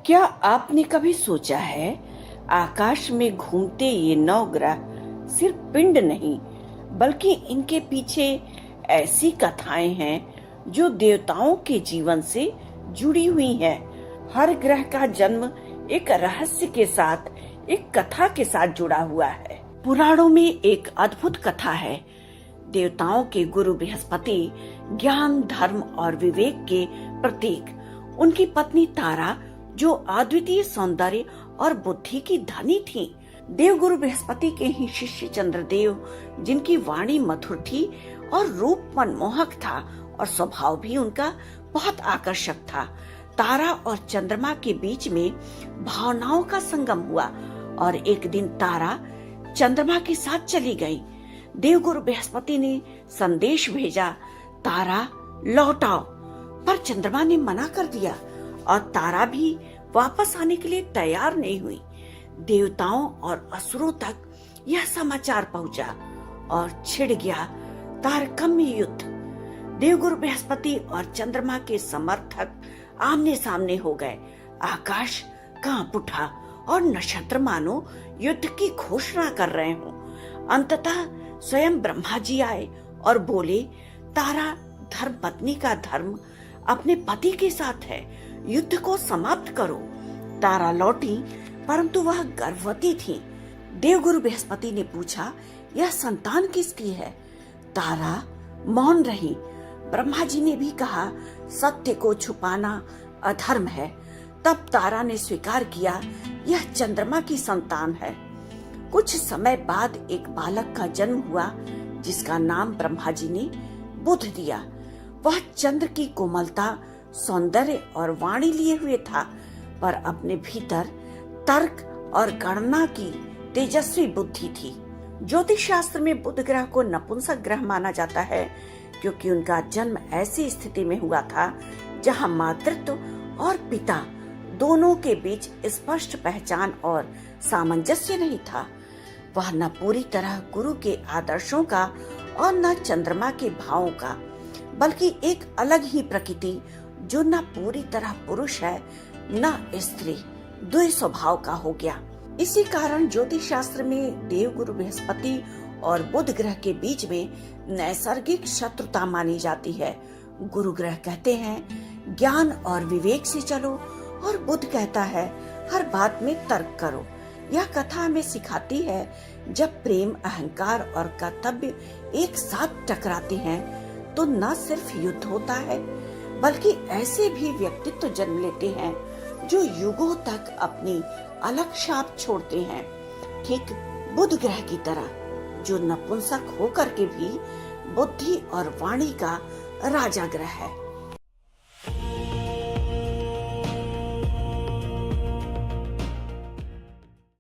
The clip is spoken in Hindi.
क्या आपने कभी सोचा है, आकाश में घूमते ये 9 ग्रह सिर्फ पिंड नहीं, बल्कि इनके पीछे ऐसी कथाएं हैं जो देवताओं के जीवन से जुड़ी हुई हैं। हर ग्रह का जन्म एक रहस्य के साथ, एक कथा के साथ जुड़ा हुआ है। पुराणों में एक अद्भुत कथा है। देवताओं के गुरु बृहस्पति ज्ञान, धर्म और विवेक के प्रतीक, उनकी पत्नी तारा जो अद्वितीय सौंदर्य और बुद्धि की धनी थी। देवगुरु बृहस्पति के ही शिष्य चंद्रदेव, जिनकी वाणी मधुर थी और रूप मनमोहक था और स्वभाव भी उनका बहुत आकर्षक था। तारा और चंद्रमा के बीच में भावनाओं का संगम हुआ और एक दिन तारा चंद्रमा के साथ चली गई। देवगुरु बृहस्पति ने संदेश भेजा, तारा लौट आओ, पर चंद्रमा ने मना कर दिया और तारा भी वापस आने के लिए तैयार नहीं हुई। देवताओं और असुरों तक यह समाचार पहुंचा और छिड़ गया तारकम्य युद्ध। देवगुरु बृहस्पति और चंद्रमा के समर्थक आमने सामने हो गए। आकाश कांप उठा और नक्षत्र मानो युद्ध की घोषणा कर रहे हो। अंततः स्वयं ब्रह्मा जी आए और बोले, तारा, धर्म पत्नी का धर्म अपने पति के साथ है, युद्ध को समाप्त करो। तारा लौटी, परंतु वह गर्भवती थी। देवगुरु बृहस्पति ने पूछा, यह संतान किसकी है? तारा मौन रही। ब्रह्मा जी ने भी कहा, सत्य को छुपाना अधर्म है। तब तारा ने स्वीकार किया, यह चंद्रमा की संतान है। कुछ समय बाद एक बालक का जन्म हुआ, जिसका नाम ब्रह्मा जी ने बुध दिया। वह चंद्र की कोमलता, सौंदर्य और वाणी लिए हुए था, पर अपने भीतर तर्क और गणना की तेजस्वी बुद्धि थी। ज्योतिष शास्त्र में बुध ग्रह को नपुंसक ग्रह माना जाता है, क्योंकि उनका जन्म ऐसी स्थिति में हुआ था जहां मातृत्व और पिता दोनों के बीच स्पष्ट पहचान और सामंजस्य नहीं था। वह न पूरी तरह गुरु के आदर्शों का और न चंद्रमा के भावों का, बल्कि एक अलग ही प्रकृति जो न पूरी तरह पुरुष है न स्त्री, द्वै स्वभाव का हो गया। इसी कारण ज्योतिष शास्त्र में देवगुरु बृहस्पति और बुध ग्रह के बीच में नैसर्गिक शत्रुता मानी जाती है। गुरु ग्रह कहते हैं ज्ञान और विवेक से चलो, और बुध कहता है हर बात में तर्क करो। यह कथा हमें सिखाती है, जब प्रेम, अहंकार और कर्तव्य एक साथ टकराते हैं तो न सिर्फ युद्ध होता है, बल्कि ऐसे भी व्यक्तित्व जन्म लेते हैं जो युगों तक अपनी अलग छाप छोड़ते हैं। ठीक बुध ग्रह की तरह, जो नपुंसक होकर के भी बुद्धि और वाणी का राजा ग्रह है।